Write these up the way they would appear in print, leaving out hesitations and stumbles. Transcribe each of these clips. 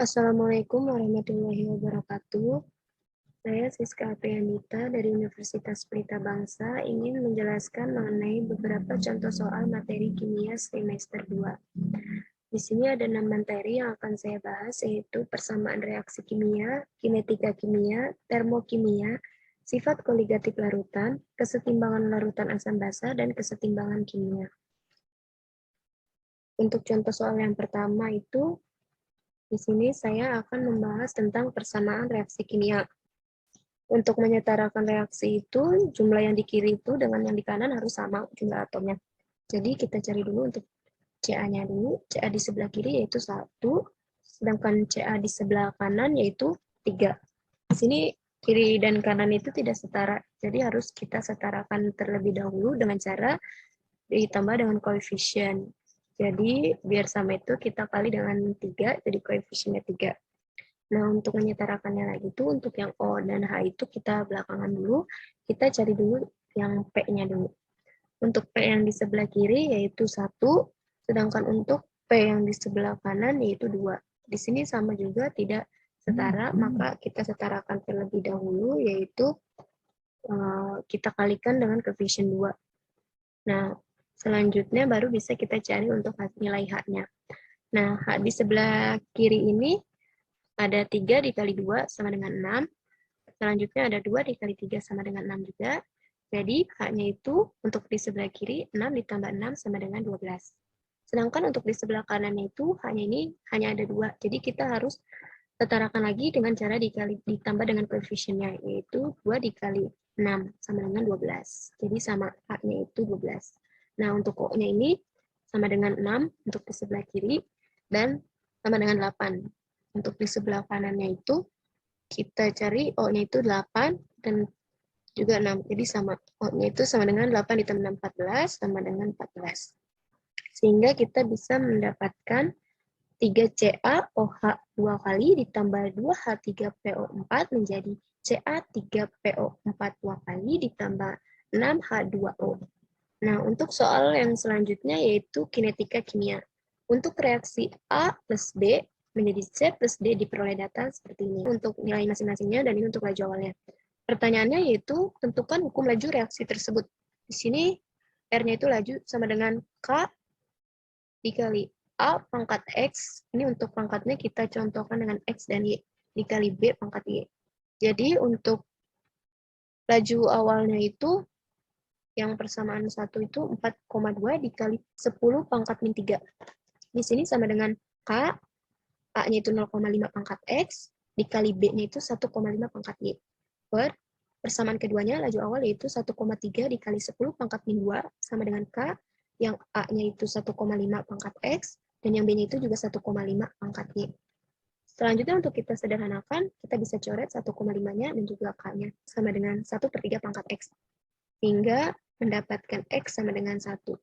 Assalamualaikum warahmatullahi wabarakatuh. Saya Siska Apriyanita dari Universitas Pelita Bangsa ingin menjelaskan mengenai beberapa contoh soal materi kimia semester 2. Di sini ada 6 materi yang akan saya bahas, yaitu persamaan reaksi kimia, kinetika kimia, termokimia, sifat koligatif larutan, kesetimbangan larutan asam basa, dan kesetimbangan kimia. Untuk contoh soal yang pertama itu, di sini saya akan membahas tentang persamaan reaksi kimia. Untuk menyetarakan reaksi itu, jumlah yang di kiri itu dengan yang di kanan harus sama jumlah atomnya. Jadi kita cari dulu untuk Ca-nya dulu. Ca di sebelah kiri yaitu 1, sedangkan Ca di sebelah kanan yaitu 3. Di sini kiri dan kanan itu tidak setara, jadi harus kita setarakan terlebih dahulu dengan cara ditambah dengan koefisien. Jadi biar sama itu kita kali dengan 3, jadi koefisiennya 3. Nah, untuk menyetarakannya lagi itu, untuk yang O dan H itu kita belakangan dulu, kita cari dulu yang P-nya dulu. Untuk P yang di sebelah kiri yaitu 1, sedangkan untuk P yang di sebelah kanan yaitu 2. Di sini sama juga tidak setara, maka kita setarakan terlebih dahulu, yaitu kita kalikan dengan koefisien 2. Nah, selanjutnya baru bisa kita cari untuk nilai H-nya. Nah, H di sebelah kiri ini ada 3 dikali 2 sama dengan 6. Selanjutnya ada 2 dikali 3 sama dengan 6 juga. Jadi, H-nya itu untuk di sebelah kiri, 6 ditambah 6 sama dengan 12. Sedangkan untuk di sebelah kanannya itu, H-nya ini hanya ada 2. Jadi, kita harus setarakan lagi dengan cara ditambah dengan koefisiennya, yaitu 2 dikali 6 sama dengan 12. Jadi, sama H-nya itu 12. Nah, untuk O-nya ini sama dengan 6 untuk di sebelah kiri, dan sama dengan 8. Untuk di sebelah kanannya itu, kita cari O-nya itu 8 dan juga 6. Jadi sama. O-nya itu sama dengan 8 ditambah 14 sama dengan 14. Sehingga kita bisa mendapatkan 3CaOH 2 kali ditambah 2H3PO4 menjadi Ca3PO4 2 kali ditambah 6H2O. Nah, untuk soal yang selanjutnya yaitu kinetika kimia. Untuk reaksi A plus B menjadi C plus D diperoleh data seperti ini. Untuk nilai masing-masingnya dan ini untuk laju awalnya. Pertanyaannya yaitu tentukan hukum laju reaksi tersebut. Di sini R-nya itu laju sama dengan K dikali A pangkat X. Ini untuk pangkatnya kita contohkan dengan X dan Y dikali B pangkat Y. Jadi untuk laju awalnya itu yang persamaan 1 itu 4,2 dikali 10 pangkat min 3. Di sini sama dengan K, A-nya itu 0,5 pangkat X, dikali B-nya itu 1,5 pangkat Y. Persamaan keduanya, laju awal yaitu 1,3 dikali 10 pangkat min 2, sama dengan K, yang A-nya itu 1,5 pangkat X, dan yang B-nya itu juga 1,5 pangkat Y. Selanjutnya untuk kita sederhanakan, kita bisa coret 1,5-nya dan juga K-nya, sama dengan 1/3 pangkat X. Hingga mendapatkan X sama dengan 1.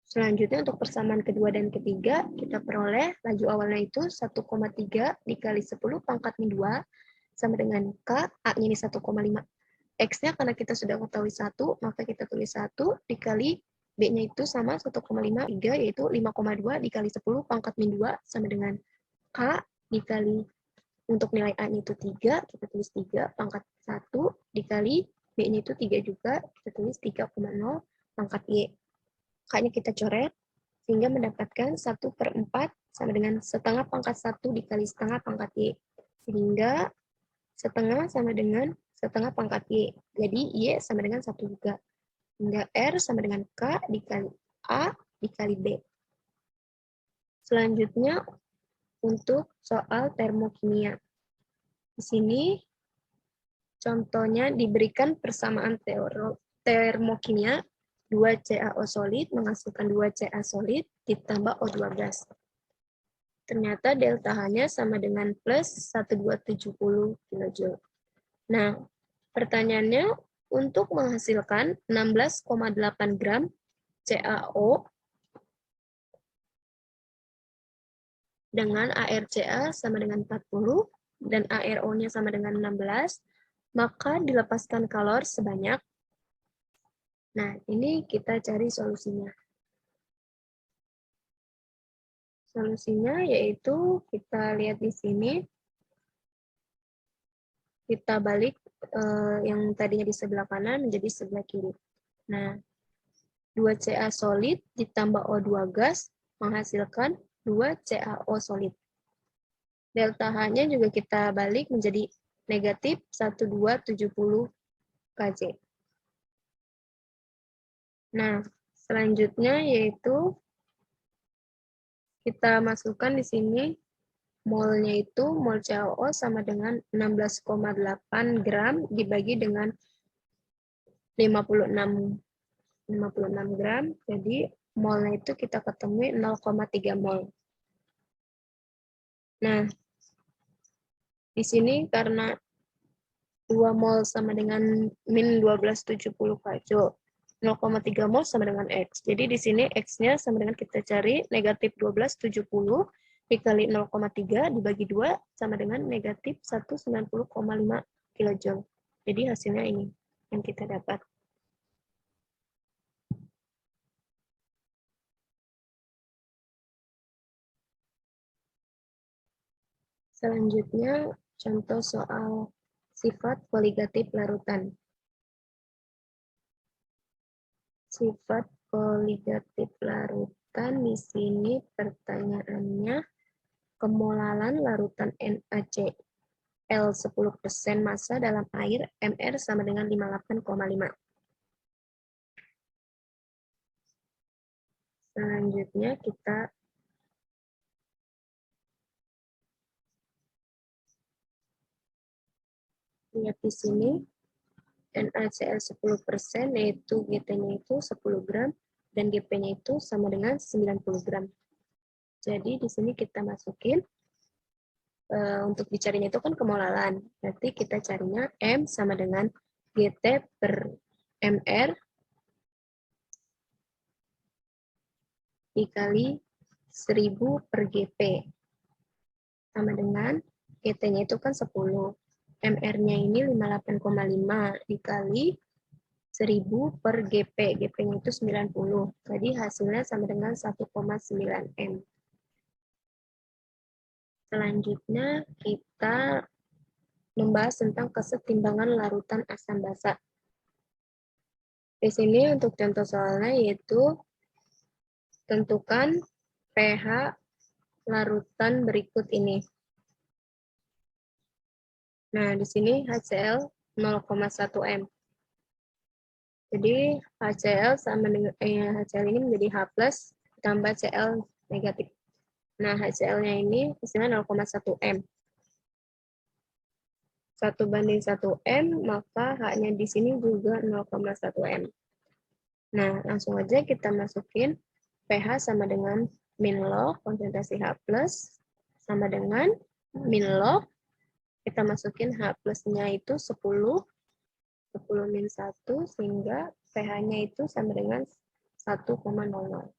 Selanjutnya untuk persamaan kedua dan ketiga, kita peroleh laju awalnya itu 1,3 dikali 10 pangkat min 2 sama dengan K, A-nya ini 1,5. X-nya karena kita sudah mengetahui 1, maka kita tulis 1 dikali B-nya itu sama 1,5, 3, yaitu 5,2 dikali 10 pangkat min 2 sama dengan K dikali untuk nilai A-nya itu 3, kita tulis 3 pangkat 1 dikali B-nya itu 3 juga, kita tulis 3,0 pangkat Y. K-nya kita coret, sehingga mendapatkan 1/4 sama dengan setengah pangkat 1 dikali setengah pangkat Y. Sehingga setengah sama dengan setengah pangkat Y. Jadi Y sama dengan 1 juga. Sehingga R sama dengan K dikali A dikali B. Selanjutnya, untuk soal termokimia. Di sini contohnya diberikan persamaan termokimia 2CaO solid menghasilkan 2Ca solid ditambah O2 gas. Ternyata delta H-nya sama dengan plus 1270 kJ. Nah, pertanyaannya untuk menghasilkan 16,8 gram CaO dengan ArCa sama dengan 40 dan ArO-nya sama dengan 16, maka dilepaskan kalor sebanyak. Nah, ini kita cari solusinya. Solusinya yaitu kita lihat di sini, kita balik yang tadinya di sebelah kanan menjadi sebelah kiri. Nah, 2Ca solid ditambah O2 gas menghasilkan 2CaO solid. Delta H-nya juga kita balik menjadi negatif 1270 Kj. Nah, selanjutnya yaitu kita masukkan di sini molnya itu, mol CaO sama dengan 16,8 gram dibagi dengan 56 gram, jadi molnya itu kita ketemui 0,3 mol. Nah, di sini karena 2 mol sama dengan min 1270 kJ, 0,3 mol sama dengan X. Jadi di sini X-nya sama dengan kita cari negatif 1270 dikali 0,3 dibagi 2 sama dengan negatif 190,5 kJ. Jadi hasilnya ini yang kita dapat. Selanjutnya, contoh soal sifat koligatif larutan. Sifat koligatif larutan di sini pertanyaannya, kemolalan larutan NaCl 10% massa dalam air Mr sama dengan 58,5. Selanjutnya kita lihat di sini NaCl 10% yaitu GT-nya itu 10 gram dan GP-nya itu sama dengan 90 gram. Jadi di sini kita masukin untuk dicarinya itu kan kemolalan. Berarti kita carinya M sama dengan GT per MR dikali 1000 per GP. Sama dengan GT-nya itu kan 10. MR-nya ini 58,5 dikali 1000 per GP. GP-nya itu 90. Jadi hasilnya sama dengan 1,9 M. Selanjutnya kita membahas tentang kesetimbangan larutan asam basa. Di sini untuk contoh soalnya yaitu tentukan pH larutan berikut ini. Nah, di sini HCl 0,1 M. Jadi HCl sama dengan HCl ini menjadi H+ tambah Cl negatif. Nah, HCl-nya ini hasilnya 0,1 M. 1:1 M, maka H-nya di sini juga 0,1 M. Nah, langsung aja kita masukin pH sama dengan min log, konsentrasi H+, sama dengan min log, kita masukin H plusnya itu 10 min 1, sehingga pH-nya itu sama dengan 1,00.